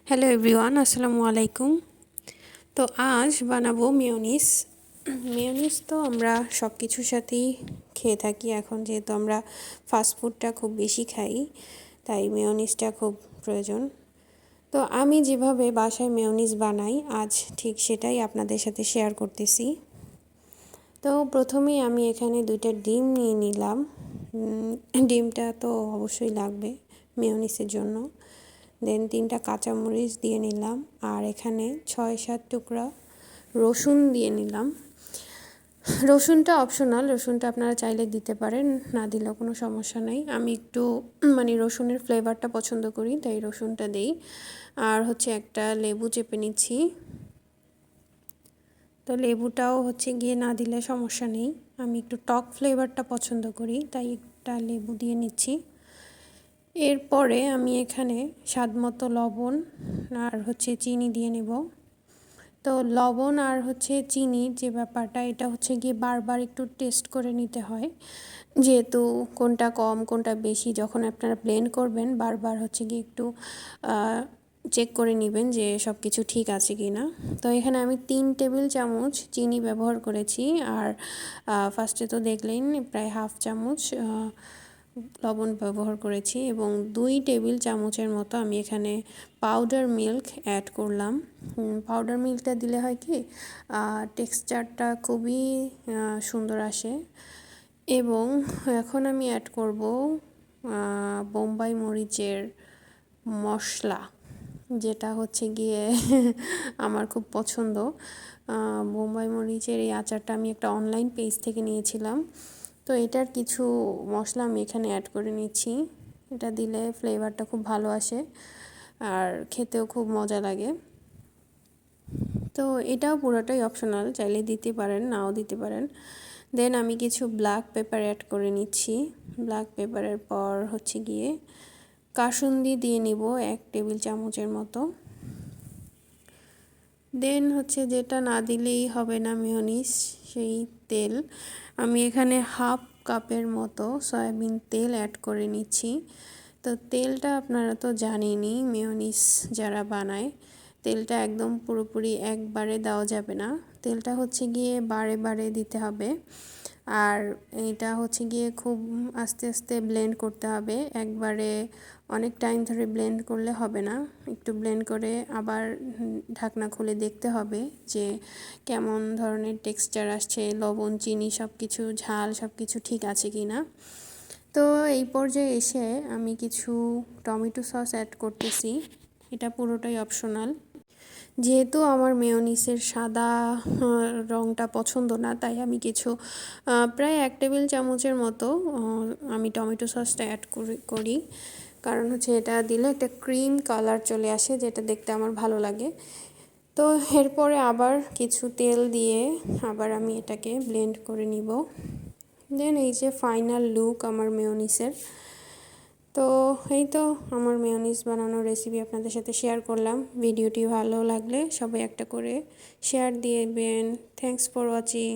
Hello everyone, আসসালামু আলাইকুম। তো আজ বানাবো মেয়োনিজ। মেয়োনিজ তো আমরা সব কিছুর সাথেই খেয়ে থাকি। এখন যেহেতু আমরা ফাস্টফুডটা খুব বেশি খাই, তাই মেয়োনিজটা খুব প্রয়োজন। তো আমি যেভাবে বাসায় মেয়োনিজ বানাই আজ ঠিক সেটাই আপনাদের সাথে শেয়ার করতেছি। তো প্রথমেই আমি এখানে 2টা ডিম নিয়ে নিলাম। ডিমটা তো অবশ্যই লাগবে মেয়োনিজের জন্য। দেন 3টা কাঁচামরিচ দিয়ে নিলাম, আর এখানে 6-7 টুকরা রসুন দিয়ে নিলাম। রসুনটা অপশনাল, রসুনটা আপনারা চাইলে দিতে পারেন, না দিলেও কোনো সমস্যা নেই। আমি একটু রসুনের ফ্লেভারটা পছন্দ করি, তাই রসুনটা দেই। আর একটা লেবু চেপে নিচ্ছি। তো লেবুটাও গিয়ে না দিলে সমস্যা নেই, আমি একটু টক ফ্লেভারটা পছন্দ করি, তাই একটা লেবু দিয়ে নিচ্ছি। এরপরে আমি এখানে স্বাদমতো লবণ আর চিনি দিয়ে নেব। তো লবণ আর চিনির যে ব্যাপারটা, এটা গিয়ে বারবার একটু টেস্ট করে নিতে হয়, যেহেতু কোনটা কম কোনটা বেশি যখন আপনারা ব্লেন্ড করবেন বারবার গিয়ে একটু চেক করে নেবেন যে সব কিছু ঠিক আছে কি না। তো এখানে আমি 3 টেবিল চামচ চিনি ব্যবহার করেছি, আর ফার্স্টে তো দেখলেন প্রায় হাফ চামচ লবণ ব্যবহার করেছি, এবং 2 টেবিল চামচের মতো আমি এখানে পাউডার মিল্ক অ্যাড করলাম। পাউডার মিল্কটা দিলে হয় কি টেক্সচারটা খুবই সুন্দর আসে। এবং এখন আমি অ্যাড করব বোম্বাই মরিচের মশলা, যেটা গিয়ে আমার খুব পছন্দ। বোম্বাই মরিচের এই আচারটা আমি একটা অনলাইন পেজ থেকে নিয়েছিলাম। তো এটার কিছু মশলা আমি এখানে অ্যাড করে নিচ্ছি। এটা দিলে ফ্লেভারটা খুব ভালো আসে আর খেতেও খুব মজা লাগে। তো এটাও পুরোটাই অপশনাল, চাইলে দিতে পারেন নাও দিতে পারেন। দেন আমি কিছু ব্ল্যাক পেপার অ্যাড করে নিচ্ছি। ব্ল্যাক পেপারের পর গিয়ে কাসুন্দি দিয়ে নিব 1 টেবিল চামচের মতো। দেন যেটা না দিলেই হবে না মেয়োনিজ, সেই তেল। আমি এখানে হাফ কাপের মতো সয়াবিন তেল অ্যাড করে নিচ্ছি। তো তেলটা আপনারা তো জানেনই, মেয়োনিজ যারা বানায় তেলটা একদম পুরোপুরি একবারে দেওয়া যাবে না, তেলটা গিয়ে বারে বারে দিতে হবে। আর এটা গিয়ে খুব আস্তে আস্তে ব্লেন্ড করতে হবে, একবারে অনেক টাইম ধরে ব্লেন্ড করলে হবে না। একটু ব্লেন্ড করে আবার ঢাকনা খুলে দেখতে হবে যে কেমন ধরনের টেক্সচার আসছে, লবণ চিনি সব কিছু ঝাল সব কিছু ঠিক আছে কি না। তো এই পর্যায়ে এসে আমি কিছু টমেটো সস অ্যাড করতেছি, এটা পুরোটাই অপশনাল। যেহেতু আমার মেয়োনিজের সাদা রঙটা পছন্দ না, তাই আমি কিছু প্রায় 1 টেবিল চামচের মতো আমি টমেটো সসটা অ্যাড করি, কারণ এটা দিলে একটা ক্রিম কালার চলে আসে, যেটা দেখতে আমার ভালো লাগে। তো এরপরে আবার কিছু তেল দিয়ে আবার আমি এটাকে ব্লেন্ড করে নিব। দেন এই যে ফাইনাল লুক আমার মেয়োনিজের। তো এই তো আমার মেয়োনিজ বানানোর রেসিপি আপনাদের সাথে শেয়ার করলাম। ভিডিওটি ভালো লাগলে সবাই একটা করে শেয়ার দিবেন। Thanks for watching.